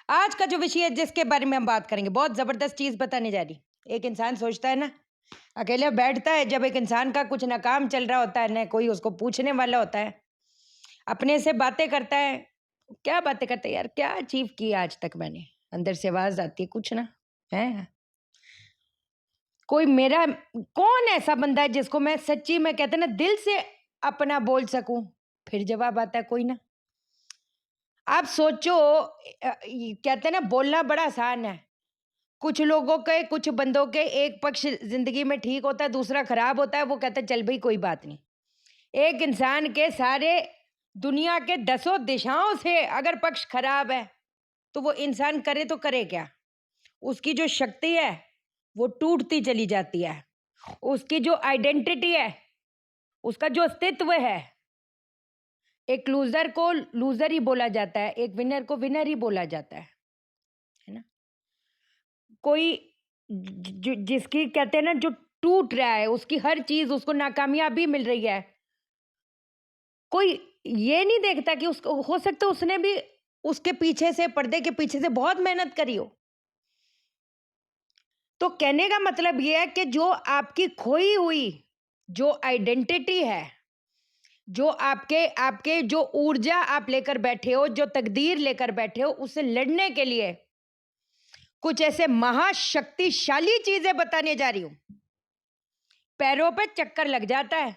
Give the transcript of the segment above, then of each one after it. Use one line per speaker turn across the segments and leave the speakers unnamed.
आज का जो विषय है जिसके बारे में हम बात करेंगे, बहुत जबरदस्त चीज बताने जा रही। एक इंसान सोचता है ना, अकेले बैठता है, जब एक इंसान का कुछ ना काम चल रहा होता है ना कोई उसको पूछने वाला होता है, अपने से बातें करता है। क्या बातें करता है यार, क्या अचीव किया आज तक मैंने। अंदर से आवाज आती है कुछ ना है। कोई मेरा कौन ऐसा बंदा है जिसको मैं सच्ची में कहते ना दिल से अपना बोल सकूं। फिर जवाब आता है कोई ना। आप सोचो, कहते हैं ना बोलना बड़ा आसान है। कुछ लोगों के, कुछ बंदों के एक पक्ष जिंदगी में ठीक होता है, दूसरा खराब होता है, वो कहते हैं चल भाई कोई बात नहीं। एक इंसान के सारे दुनिया के दसों दिशाओं से अगर पक्ष खराब है तो वो इंसान करे तो करे क्या। उसकी जो शक्ति है वो टूटती चली जाती है। उसकी जो आइडेंटिटी है, उसका जो अस्तित्व है, एक लूजर को लूजर ही बोला जाता है, एक विनर को विनर ही बोला जाता है ना। कोई जिसकी कहते हैं ना जो टूट रहा है, उसकी हर चीज उसको नाकामयाबी मिल रही है, कोई ये नहीं देखता कि उसको हो सकता है उसने भी उसके पीछे से, पर्दे के पीछे से बहुत मेहनत करी हो। तो कहने का मतलब ये है कि जो आपकी खोई हुई जो आइडेंटिटी है, जो आपके आपके जो ऊर्जा आप लेकर बैठे हो, जो तकदीर लेकर बैठे हो, उससे लड़ने के लिए कुछ ऐसे महाशक्तिशाली चीजें बताने जा रही हूं। पैरों पे चक्कर लग जाता है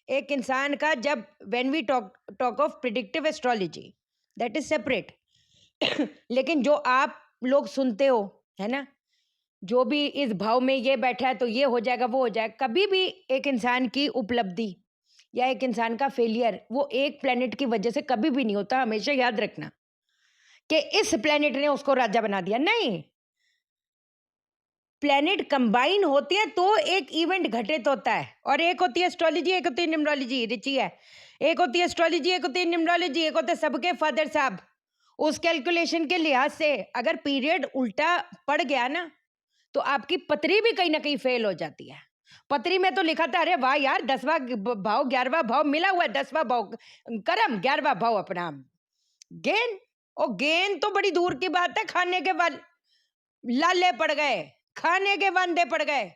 एक इंसान का जब when we talk talk of predictive astrology, that is separate. लेकिन जो आप लोग सुनते हो, है ना, जो भी इस भाव में ये बैठा है तो ये हो जाएगा वो हो जाएगा, कभी भी एक इंसान की उपलब्धि या एक इंसान का फेलियर वो एक प्लेनेट की वजह से कभी भी नहीं होता। हमेशा याद रखना कि इस प्लेनेट ने उसको राजा बना दिया, नहीं। प्लेनेट कंबाइन होती है तो एक इवेंट घटित होता है। और एक होती है एस्ट्रोलॉजी, एक होती है न्यूमरोलॉजी, रिची है। एक होती है एस्ट्रोलॉजी, एक होती है न्यूमरोलॉजी, एक होते हैं सबके फादर साहब। उस कैलकुलेशन के लिहाज से अगर पीरियड उल्टा पड़ गया ना तो आपकी पतरी भी कहीं ना कहीं फेल हो जाती है। पतरी में तो लिखा था, अरे वाह यार 10वां भाव 11वां भाव मिला हुआ है, 10वां भाव कर्म, 11वां भाव अपना गेन। और गेन तो बड़ी दूर की बात है, खाने के बाद लाले पड़ गए, खाने के वांदे पड़ गए।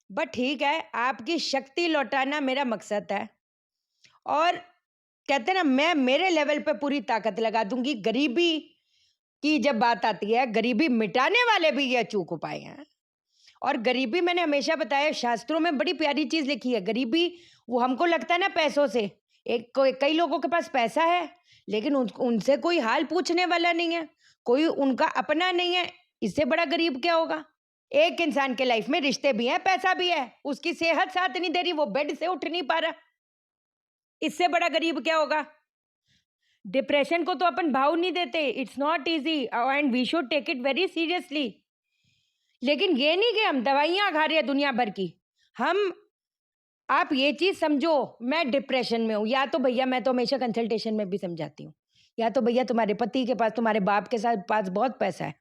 बट ठीक है, आपकी शक्ति लौटाना मेरा मकसद है। और कहते ना मैं मेरे लेवल पे पूरी ताकत लगा दूंगी। गरीबी की जब बात आती है, गरीबी मिटाने वाले भी ये चूक उपाय हैं। और गरीबी मैंने हमेशा बताया, शास्त्रों में बड़ी प्यारी चीज लिखी है। गरीबी वो हमको लगता है ना पैसों से, कई लोगों के पास पैसा है लेकिन उनसे कोई हाल पूछने वाला नहीं है, कोई उनका अपना नहीं है। इससे बड़ा गरीब क्या होगा। एक इंसान के लाइफ में रिश्ते भी हैं, पैसा भी है, उसकी सेहत साथ नहीं दे रही, वो बेड से उठ नहीं पा रहा। इससे बड़ा गरीब क्या होगा। डिप्रेशन को तो अपन भाव नहीं देते, it's not easy and we should take it very seriously. लेकिन ये नहीं कि हम दवाइयां खा रहे हैं दुनिया भर की। हम आप ये चीज समझो, मैं डिप्रेशन में हूं, या तो भैया मैं तो हमेशा कंसल्टेशन में भी समझाती हूँ, या तो भैया तुम्हारे पति के पास, तुम्हारे बाप के साथ पास बहुत पैसा है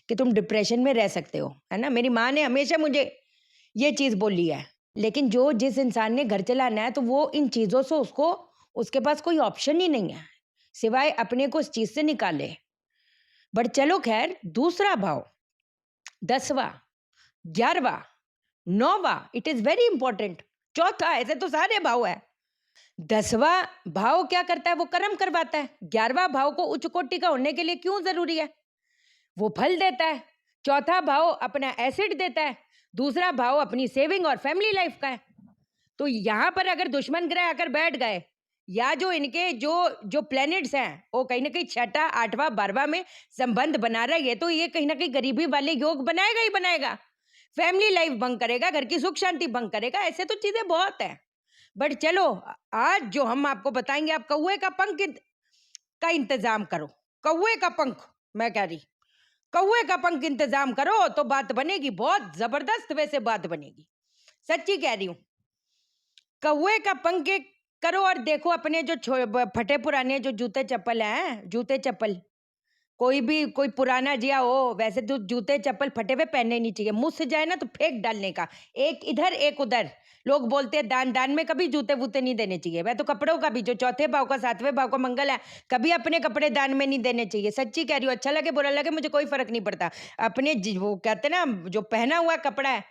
कि तुम डिप्रेशन में रह सकते हो, है ना। मेरी माँ ने हमेशा मुझे ये चीज बोली है। लेकिन जो जिस इंसान ने घर चलाना है तो वो इन चीजों से उसको, उसके पास कोई ऑप्शन ही नहीं है सिवाय अपने को इस चीज से निकाले। बट चलो खैर, दूसरा भाव, 10वां, 11वां, 9वां, इट इज वेरी इंपॉर्टेंट। चौथा, ऐसे तो सारे भाव है। 10वां भाव क्या करता है, वो कर्म करवाता है। 11वां भाव को उच्च कोटि का होने के लिए क्यों जरूरी है, वो फल देता है। चौथा भाव अपना एसिड देता है। दूसरा भाव अपनी सेविंग और फैमिली लाइफ का है। तो यहां पर अगर दुश्मन ग्रह आकर बैठ गए, या जो इनके जो जो प्लैनेट्स हैं वो कहीं ना कहीं छठा, 8वां, 12वां में संबंध बना रही है, तो ये कहीं ना कहीं गरीबी वाले योग बनाएगा ही बनाएगा। फैमिली लाइफ भंग करेगा, घर की सुख शांति भंग करेगा। ऐसे तो चीजें बहुत है। बट चलो, आज जो हम आपको बताएंगे, आप कौवे का पंख का इंतजाम करो। कौवे का पंख, मैं कह रही, कौवे का पंख इंतजाम करो तो बात बनेगी, बहुत जबरदस्त वैसे बात बनेगी, सच्ची कह रही हूं। कौवे का पंख करो और देखो अपने जो फटे पुराने जो जूते चप्पल हैं, जूते चप्पल, कोई भी कोई पुराना जिया हो, वैसे तो जूते चप्पल फटे हुए पहनने नहीं चाहिए। मुझ से जाए ना तो फेंक डालने का, एक इधर एक उधर। लोग बोलते हैं दान, दान में कभी जूते वूते नहीं देने चाहिए। मैं तो कपड़ों का भी, जो चौथे भाव का सातवें भाव का मंगल है, कभी अपने कपड़े दान में नहीं देने चाहिए। सच्ची कह रही हूँ, अच्छा लगे बुरा लगे मुझे कोई फर्क नहीं पड़ता। अपने वो कहते हैं ना, जो पहना हुआ कपड़ा है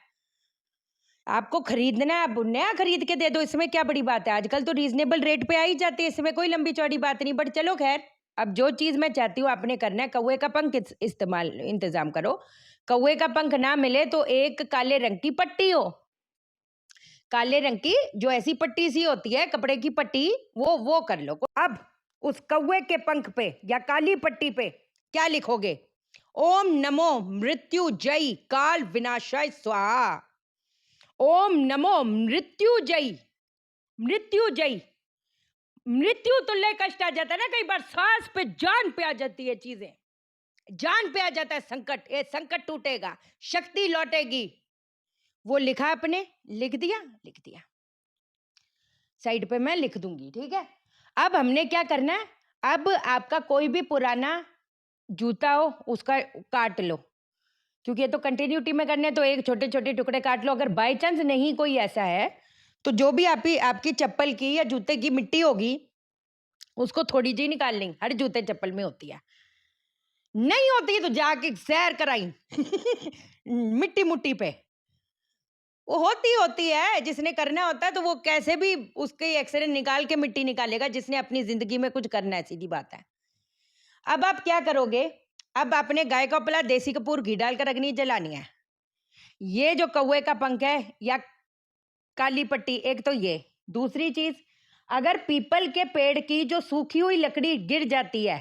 आपको खरीदना है, आप नया खरीद के दे दो, इसमें क्या बड़ी बात है। आजकल तो रीजनेबल रेट पे आ ही जाती है, इसमें कोई लंबी चौड़ी बात नहीं। बट चलो खैर, अब जो चीज मैं चाहती हूँ आपने करना है, कौवे का पंख इस्तेमाल इंतजाम करो। कौवे का पंख ना मिले तो एक काले रंग की पट्टी हो, काले रंग की जो ऐसी पट्टी सी होती है, कपड़े की पट्टी, वो कर लो। अब उस कौवे के पंख पे या काली पट्टी पे क्या लिखोगे? ओम नमो मृत्युजयी काल विनाशाय स्वाहा। ओम नमो मृत्युजयी, मृत्युजयी। मृत्यु तुल्य कष्ट आ जाता है ना, कई बार सांस पे जान पे आ जाती है चीजें, जान पे आ जाता है संकट, ये संकट टूटेगा, शक्ति लौटेगी। वो लिखा आपने, लिख दिया, लिख दिया, साइड पे मैं लिख दूंगी, ठीक है। अब हमने क्या करना है, अब आपका कोई भी पुराना जूता हो उसका काट लो, क्योंकि ये तो कंटिन्यूटी में करने, तो एक छोटे छोटे टुकड़े काट लो। अगर बाई चांस नहीं कोई ऐसा है तो जो भी आपकी चप्पल की या जूते की मिट्टी होगी उसको थोड़ी जी निकाल लेंगे, हर जूते चप्पल में होती है, नहीं होती तो जाके सैर कराई मिट्टी मुट्टी पे, वो होती है। जिसने करना होता है तो वो कैसे भी उसके एक्सरे निकाल के मिट्टी निकालेगा, जिसने अपनी जिंदगी में कुछ करना है, सीधी बात है। अब आप क्या करोगे, अब आपने गाय का उपला देसी कपूर घी डालकर अग्नि जलानी है। ये जो कौवे का पंख है या काली पट्टी, एक तो ये। दूसरी चीज, अगर पीपल के पेड़ की जो सूखी हुई लकड़ी गिर जाती है,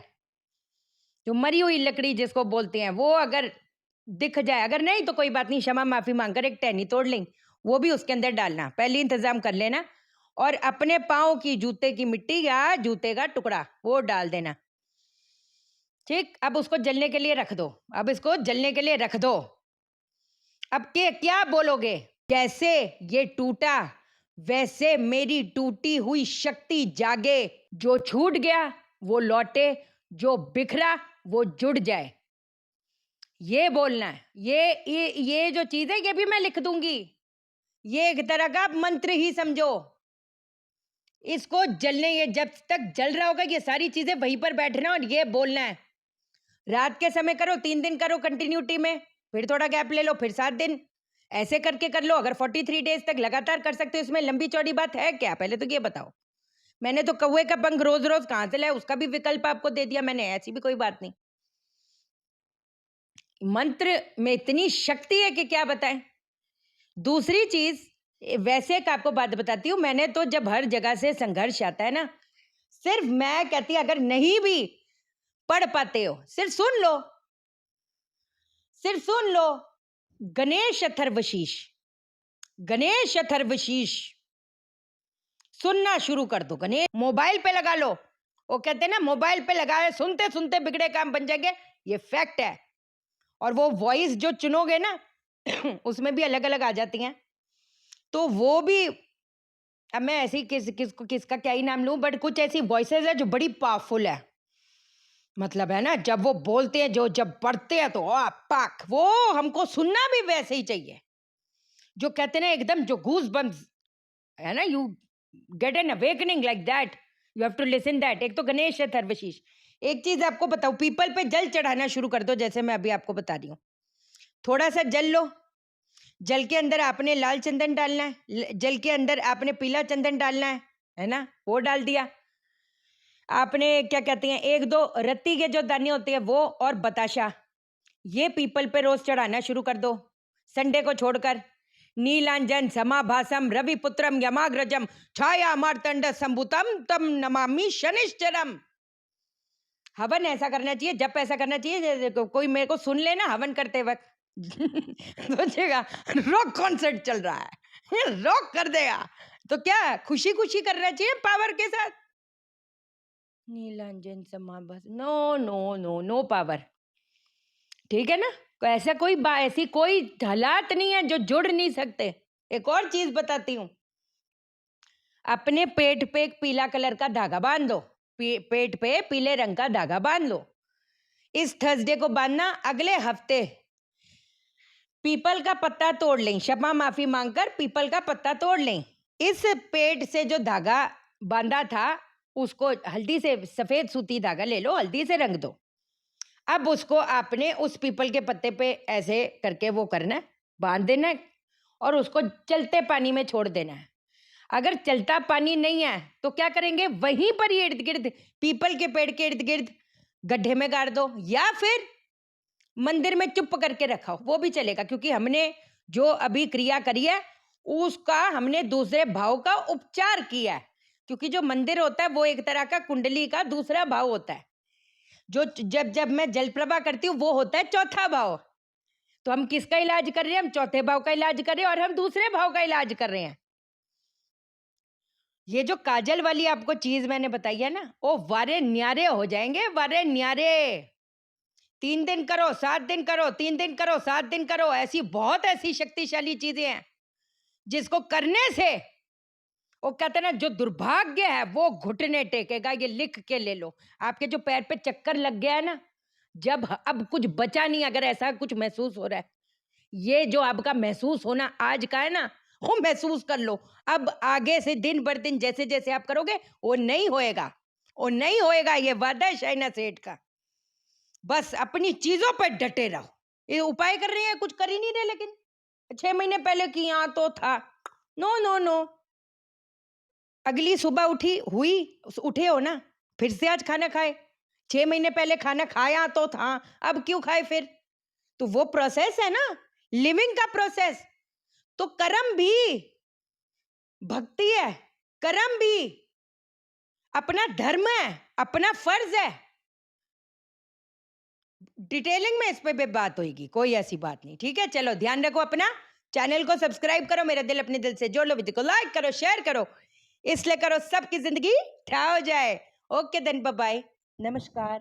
जो मरी हुई लकड़ी जिसको बोलते हैं, वो अगर दिख जाए, अगर नहीं तो कोई बात नहीं, क्षमा माफी मांगकर एक टहनी तोड़ लें, वो भी उसके अंदर डालना, पहले इंतजाम कर लेना। और अपने पाँव की जूते की मिट्टी या जूते का टुकड़ा वो डाल देना, ठीक। अब उसको जलने के लिए रख दो, अब इसको जलने के लिए रख दो। अब के क्या बोलोगे, कैसे ये टूटा वैसे मेरी टूटी हुई शक्ति जागे, जो छूट गया वो लौटे, जो बिखरा वो जुड़ जाए, ये बोलना है। ये जो चीज है ये भी मैं लिख दूंगी, ये एक तरह का मंत्र ही समझो। इसको जलने, ये जब तक जल रहा होगा ये सारी चीजें वहीं पर बैठना और ये बोलना है। रात के समय करो, 3 दिन करो कंटिन्यूटी में, फिर थोड़ा गैप ले लो, फिर 7 दिन, ऐसे करके कर लो। अगर 43 डेज तक लगातार कर सकते हो, इसमें लंबी चौड़ी बात है क्या, पहले तो ये बताओ। मैंने तो कौवे का पंख रोज रोज कहां से लाया, उसका भी विकल्प आपको दे दिया मैंने, ऐसी भी कोई बात नहीं। मंत्र में इतनी शक्ति है कि क्या बताएं। दूसरी चीज, वैसे एक आपको बात बताती हूँ, मैंने तो जब हर जगह से संघर्ष आता है ना, सिर्फ मैं कहती अगर नहीं भी पढ़ पाते हो सिर्फ सुन लो, सिर्फ सुन लो। गणेश अथर्वशीष, गणेश अथर्वशीष सुनना शुरू कर दो। गणेश मोबाइल पे लगा लो, वो कहते हैं ना मोबाइल पे लगाए सुनते सुनते बिगड़े काम बन जाएंगे, ये फैक्ट है। और वो वॉइस जो चुनोगे ना उसमें भी अलग अलग आ जाती हैं, तो वो भी, अब मैं ऐसी किसका क्या ही नाम लूं, बट कुछ ऐसी वॉइसेस है जो बड़ी पावरफुल है। मतलब है ना, जब वो बोलते हैं, जो जब पढ़ते हैं तो पाक, वो हमको सुनना भी वैसे ही चाहिए। जो कहते हैं ना एकदम जो गूज बम्स है ना, you get an awakening like that, you have to listen that. एक तो गणेश है थर्वशीष। एक चीज आपको बताऊं, पीपल पे जल चढ़ाना शुरू कर दो, जैसे मैं अभी आपको बता रही हूँ। थोड़ा सा जल लो, जल के अंदर आपने लाल चंदन डालना है, जल के अंदर आपने पीला चंदन डालना है ना, वो डाल दिया आपने। क्या कहते हैं, 1-2 रत्ती के जो दाने होते हैं वो, और बताशा, ये पीपल पे रोज चढ़ाना शुरू कर दो, संडे को छोड़कर। नीलांजन समाभासम रविपुत्रम यमाग्रजम छाया मार्तंड संभुतम तम नमामि शनिश्चरम। हवन ऐसा करना चाहिए, जब ऐसा करना चाहिए कोई मेरे को सुन लेना हवन करते वक्त सोचेगा रॉक कॉन्सर्ट चल रहा है, रॉक कर देगा। तो क्या खुशी खुशी करना चाहिए पावर के साथ। नीलांजन समाभास, no no no no power, ठीक है ना। ऐसा कोई ऐसी कोई हालात नहीं है जो जुड़ नहीं सकते। एक और चीज बताती हूँ, अपने पेट पे एक पीला कलर का धागा बांध दो, पेट पे पीले रंग का धागा बांध लो। इस थर्सडे को बांधना, अगले हफ्ते पीपल का पत्ता तोड़ लें, क्षमा माफी मांगकर पीपल का पत्ता तोड़ लें, इस पेड़ से जो धागा बांधा था उसको हल्दी से, सफेद सूती धागा ले लो, हल्दी से रंग दो। अब उसको आपने उस पीपल के पत्ते पे ऐसे करके वो करना है, बांध देना है और उसको चलते पानी में छोड़ देना है। अगर चलता पानी नहीं है तो क्या करेंगे, वहीं पर ही इर्द गिर्द, पीपल के पेड़ के इर्द गिर्द गड्ढे में गाड़ दो, या फिर मंदिर में चुप करके रखो, वो भी चलेगा। क्योंकि हमने जो अभी क्रिया करी है उसका हमने दूसरे भाव का उपचार किया है। क्योंकि जो मंदिर होता है वो एक तरह का कुंडली का दूसरा भाव होता है। जो जब जब मैं जल प्रभा करती हूँ वो होता है चौथा भाव। तो हम किसका इलाज कर रहे हैं, हम चौथे भाव का इलाज कर रहे हैं और हम दूसरे भाव का इलाज कर रहे हैं। ये जो काजल वाली आपको चीज मैंने बताई है ना, वो वारे न्यारे हो जाएंगे, वारे न्यारे। 3 दिन करो, 7 दिन करो, 3 दिन करो, 7 दिन करो, ऐसी बहुत ऐसी शक्तिशाली चीजें हैं जिसको करने से वो कहते हैं ना, जो दुर्भाग्य है वो घुटने टेकेगा। ये लिख के ले लो। आपके जो पैर पे चक्कर लग गया है ना, जब अब कुछ बचा नहीं, अगर ऐसा कुछ महसूस हो रहा है, ये जो आपका महसूस होना आज का है ना, वो महसूस कर लो। अब आगे से दिन बर दिन जैसे जैसे आप करोगे वो नहीं होएगा, वो नहीं होएगा। ये वादा है शाइना सेठ का। बस अपनी चीजों पर डटे रहो। ये उपाय कर रहे हैं, कुछ कर ही नहीं रहे, लेकिन 6 महीने पहले किया तो था। नो नो नो, अगली सुबह उठे हो ना, फिर से आज खाना खाए। 6 महीने पहले खाना खाया तो था, अब क्यों खाए फिर? तो वो प्रोसेस है ना, लिविंग का प्रोसेस। तो कर्म भी भक्ति है, कर्म भी अपना धर्म है, अपना फर्ज है। डिटेलिंग में इस पे भी बात होगी, कोई ऐसी बात नहीं। ठीक है, चलो ध्यान रखो अपना। चैनल को सब्सक्राइब करो, मेरा दिल अपने दिल से जोड़ लो, वीडियो को लाइक करो, शेयर करो, इसलिए करो सबकी जिंदगी ठा हो जाए। ओके देन, बाय बाय, नमस्कार।